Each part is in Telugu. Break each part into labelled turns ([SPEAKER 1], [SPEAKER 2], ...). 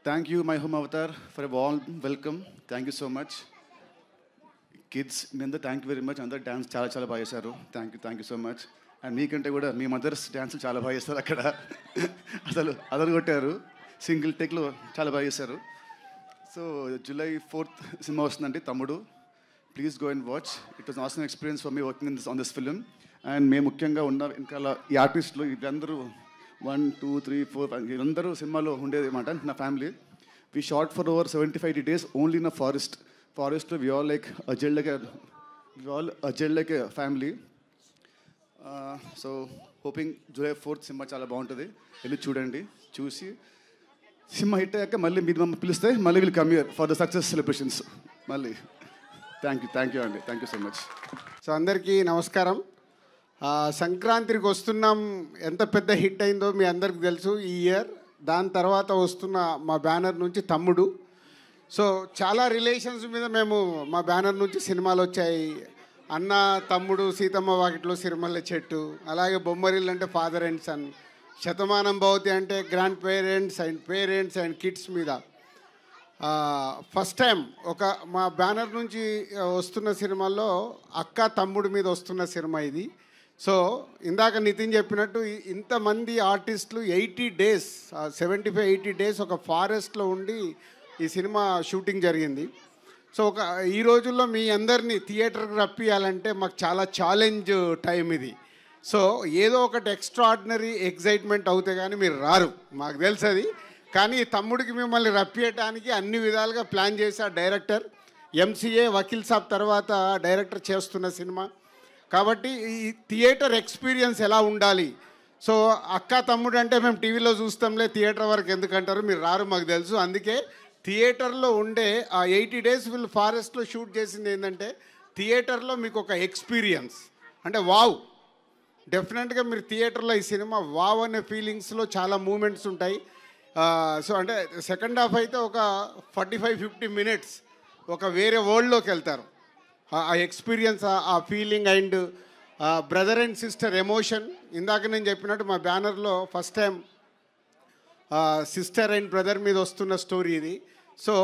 [SPEAKER 1] Thank you, my home avatar, for a warm welcome. Thank you so much. Kids, మీ అందరూ థ్యాంక్ యూ వెరీ మచ్. అందరు డ్యాన్స్ చాలా చాలా బాగా చేశారు. Thank you so much. And మీకంటే కూడా మీ మదర్స్ డ్యాన్సులు చాలా బాగా చేస్తారు అక్కడ. అసలు అదరగొట్టారు. సింగిల్ టేక్లో చాలా బాగా చేశారు. సో July 4th సినిమా వస్తుందండి, తమ్ముడు. Please go and watch. It was awesome experience for me working on this film. And మేము ముఖ్యంగా ఉన్న వెనకాల ఈ ఆర్టిస్టులు వీళ్ళందరూ 1, 2, 3, 4 వీళ్ళందరూ సినిమాలో ఉండేది అనమాట. నా family. We shot for over 75 days only in a ఫారెస్ట్లో. We all like aged like a family. So hoping July 4th సినిమా చాలా బాగుంటుంది. వెళ్ళి చూడండి. చూసి సినిమా హిట్ అయ్యాక మళ్ళీ మీరు మమ్మల్ని పిలిస్తే మళ్ళీ will come here for the success celebrations మళ్ళీ. థ్యాంక్ యూ అండి. Thank you so much.
[SPEAKER 2] So అందరికీ నమస్కారం. సంక్రాంతికి వస్తున్నాం ఎంత పెద్ద హిట్ అయిందో మీ అందరికి తెలుసు ఈ ఇయర్. దాని తర్వాత వస్తున్న మా బ్యానర్ నుంచి తమ్ముడు. సో చాలా రిలేషన్స్ మీద మేము మా బ్యానర్ నుంచి సినిమాలు వచ్చాయి. అన్న, తమ్ముడు, సీతమ్మ వాకిట్లో సిరిమల్లె చెట్టు, అలాగే బొమ్మరిల్లు అంటే father and sun, Shatamanam Bhavati అంటే గ్రాండ్ పేరెంట్స్ అండ్ కిడ్స్ మీద. ఫస్ట్ టైం మా బ్యానర్ నుంచి వస్తున్న సినిమాల్లో అక్క తమ్ముడు మీద వస్తున్న సినిమా ఇది. సో ఇందాక నితిన్ చెప్పినట్టు ఇంతమంది ఆర్టిస్టులు 80 days 75-80 days ఒక ఫారెస్ట్లో ఉండి ఈ సినిమా షూటింగ్ జరిగింది. సో ఈ రోజుల్లో మీ అందరినీ థియేటర్కి రప్పియాలంటే మాకు చాలా ఛాలెంజ్ టైం ఇది. సో ఏదో ఒకటి ఎక్స్ట్రాడినరీ ఎక్సైట్మెంట్ అవుతే కానీ మీరు రారు, మాకు తెలుసు అది. కానీ తమ్ముడికి మిమ్మల్ని రప్పియటానికి అన్ని విధాలుగా ప్లాన్ చేసి డైరెక్టర్ MCA వకీల్ సాబ్ తర్వాత డైరెక్టర్ చేస్తున్న సినిమా కాబట్టి ఈ థియేటర్ ఎక్స్పీరియన్స్ ఎలా ఉండాలి. సో అక్క తమ్ముడు అంటే మేము టీవీలో చూస్తాంలే, థియేటర్ వరకు ఎందుకంటారు, మీరు రారు మాకు తెలుసు. అందుకే థియేటర్లో ఉండే ఆ 80 days వీళ్ళు ఫారెస్ట్లో షూట్ చేసింది ఏంటంటే థియేటర్లో మీకు ఒక ఎక్స్పీరియన్స్ అంటే వావ్. డెఫినెట్గా మీరు థియేటర్లో ఈ సినిమా వావ్ అనే ఫీలింగ్స్లో చాలా మూమెంట్స్ ఉంటాయి. సో అంటే సెకండ్ హాఫ్ అయితే ఒక 45-50 minutes ఒక వేరే వరల్డ్లోకి వెళ్తారు. ఆ ఎక్స్పీరియన్స్, ఆ feeling and brother and sister emotion. ఇందాక నేను చెప్పినట్టు మా బ్యానర్లో first time sister and brother మీద వస్తున్న స్టోరీ ఇది. సో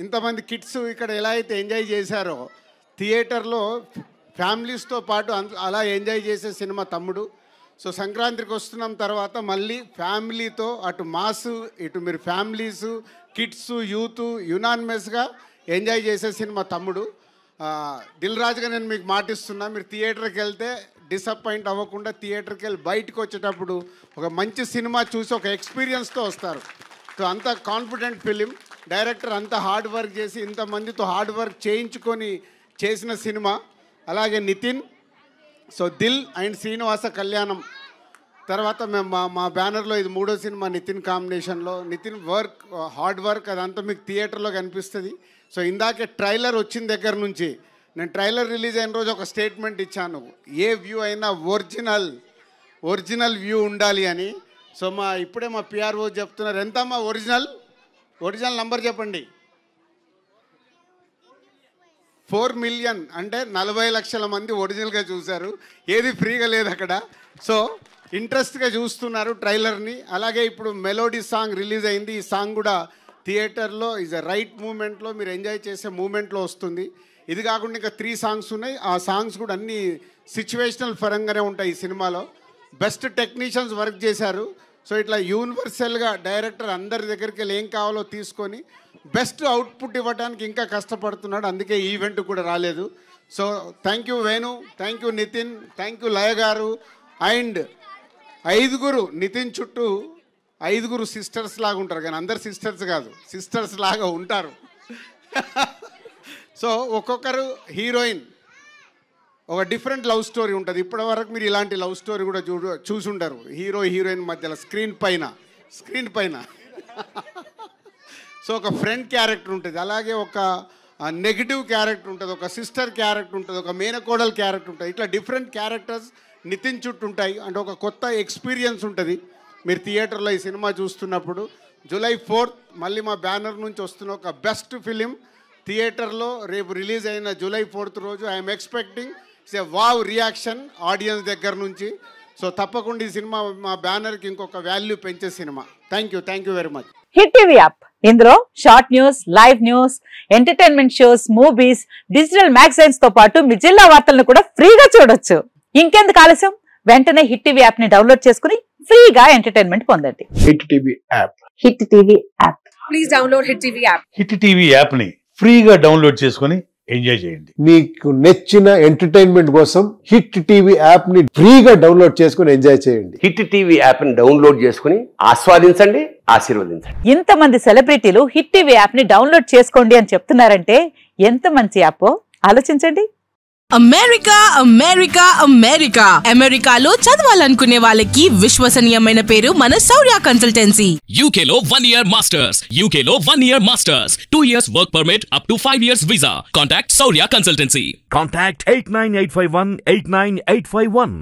[SPEAKER 2] ఇంతమంది కిడ్స్ ఇక్కడ ఎలా అయితే ఎంజాయ్ చేశారో థియేటర్లో ఫ్యామిలీస్తో పాటు అలా ఎంజాయ్ చేసే సినిమా తమ్ముడు. సో సంక్రాంతికి వస్తున్నాం తర్వాత మళ్ళీ ఫ్యామిలీతో అటు మాస్ ఇటు మీరు ఫ్యామిలీస్ కిడ్స్ యూత్ యునానిమస్గా ఎంజాయ్ చేసే సినిమా తమ్ముడు. దిల్ రాజుగా నేను మీకు మాటిస్తున్నా, మీరు థియేటర్కి వెళ్తే డిసప్పాయింట్ అవ్వకుండా థియేటర్కి వెళ్ళి బయటకు వచ్చేటప్పుడు ఒక మంచి సినిమా చూసి ఒక ఎక్స్పీరియన్స్తో వస్తారు. సో అంత కాన్ఫిడెంట్ ఫిలిం. డైరెక్టర్ అంత హార్డ్ వర్క్ చేసి ఇంతమందితో హార్డ్ వర్క్ చేయించుకొని చేసిన సినిమా. అలాగే నితిన్. సో దిల్ అండ్ శ్రీనివాస కళ్యాణం తర్వాత మేము మా బ్యానర్లో ఇది 3వ సినిమా నితిన్ కాంబినేషన్లో. నితిన్ వర్క్ హార్డ్ వర్క్ అదంతా మీకు థియేటర్లో కనిపిస్తుంది. సో ఇందాకే ట్రైలర్ వచ్చిన దగ్గర నుంచి నేను ట్రైలర్ రిలీజ్ అయిన రోజు ఒక స్టేట్మెంట్ ఇచ్చాను, ఏ వ్యూ అయినా ఒరిజినల్ వ్యూ ఉండాలి అని. సో ఇప్పుడే మా PRO చెప్తున్నారు, ఎంతమ్మా ఒరిజినల్ నంబర్ చెప్పండి. 4 million అంటే 40 లక్షల మంది ఒరిజినల్గా చూశారు. ఏది ఫ్రీగా లేదు అక్కడ. సో ఇంట్రెస్ట్గా చూస్తున్నారు ట్రైలర్ని. అలాగే ఇప్పుడు మెలోడీ సాంగ్ రిలీజ్ అయింది. ఈ సాంగ్ కూడా థియేటర్లో ఈజ్ అ రైట్ మూమెంట్లో మీరు ఎంజాయ్ చేసే మూమెంట్లో వస్తుంది. ఇది కాకుండా ఇంకా 3 songs ఉన్నాయి. ఆ సాంగ్స్ కూడా అన్ని సిచ్యువేషనల్ పరంగానే ఉంటాయి ఈ సినిమాలో. బెస్ట్ టెక్నీషియన్స్ వర్క్ చేశారు. సో ఇట్లా యూనివర్సల్గా డైరెక్టర్ అందరి దగ్గరికి వెళ్ళి ఏం కావాలో తీసుకొని బెస్ట్ అవుట్పుట్ ఇవ్వడానికి ఇంకా కష్టపడుతున్నాడు. అందుకే ఈ ఈవెంట్ కూడా రాలేదు. So thank you Venu, thank you Nitin, thank you Laya garu. And 5 Nitin చుట్టూ 5 సిస్టర్స్ లాగా ఉంటారు, కానీ అందరు సిస్టర్స్ కాదు, సిస్టర్స్ లాగా ఉంటారు. సో ఒక్కొక్కరు హీరోయిన్ ఒక డిఫరెంట్ లవ్ స్టోరీ ఉంటుంది. ఇప్పటివరకు మీరు ఇలాంటి లవ్ స్టోరీ కూడా చూసుంటారు హీరోయిన్ మధ్యలో స్క్రీన్ పైన. సో ఒక ఫ్రెండ్ క్యారెక్టర్ ఉంటుంది, అలాగే ఒక నెగిటివ్ క్యారెక్టర్ ఉంటుంది, ఒక సిస్టర్ క్యారెక్టర్ ఉంటుంది, ఒక మేనకోడల్ క్యారెక్టర్ ఉంటుంది. ఇట్లా డిఫరెంట్ క్యారెక్టర్స్ నితిన్ చుట్టూ ఉంటాయి. అంటే ఒక కొత్త ఎక్స్పీరియన్స్ ఉంటుంది మీరు థియేటర్లో ఈ సినిమా చూస్తున్నప్పుడు. July 4th మళ్ళీ మా బ్యానర్ నుంచి వస్తున్న ఒక బెస్ట్ ఫిలిం థియేటర్లో రేపు రిలీజ్ అయిన July 4th రోజు I'm expecting it's a wow reaction audience దగ్గర నుంచి. సో తప్పకుండా ఈ సినిమా మా బ్యానర్కి ఇంకొక వాల్యూ పెంచే సినిమా. Thank you very much.
[SPEAKER 3] Hit TV app, ఇందులో short news, live news, entertainment shows, movies, digital magazines తో పాటు మీ జిల్లా వార్తలను కూడా ఫ్రీగా చూడొచ్చు. ఇంకెందుకు ఆలస్యం, వెంటనే హిట్ టీవీ యాప్ ని డౌన్లోడ్ చేసుకుని ఫ్రీగా ఎంటర్టైన్మెంట్ పొందండి.
[SPEAKER 4] Hit TV app.
[SPEAKER 3] Hit TV app, please download hit TV app.
[SPEAKER 5] Hit TV app ని ఫ్రీగా డౌన్లోడ్ చేసుకుని ఎంజాయ్ చేయండి.
[SPEAKER 4] మీకు నచ్చిన ఎంటర్టైన్మెంట్ కోసం హిట్ టీవీ యాప్ ని ఫ్రీగా డౌన్లోడ్ చేసుకుని ఎంజాయ్ చేయండి.
[SPEAKER 6] హిట్ టీవీ యాప్ ని డౌన్లోడ్ చేసుకుని ఆస్వాదించండి, ఆశీర్వదించండి.
[SPEAKER 3] ఇంతమంది సెలబ్రిటీలు హిట్ టీవీ యాప్ ని డౌన్లోడ్ చేసుకోండి అని చెప్తున్నారంటే ఎంత మంచి యాప్ ఆలోచించండి.
[SPEAKER 7] అమెరికా అమెరికా అమెరికా అమెరికాలో చదవాలనుకునే వాళ్ళకి విశ్వసనీయమైన పేరు మన శౌర్య కన్సల్టెన్సీ.
[SPEAKER 8] UK లో 1 year masters, UK లో 1 year masters, 2 years work permit up to 5 years visa. Contact Shaurya Consultancy.
[SPEAKER 9] Contact 89851 89851.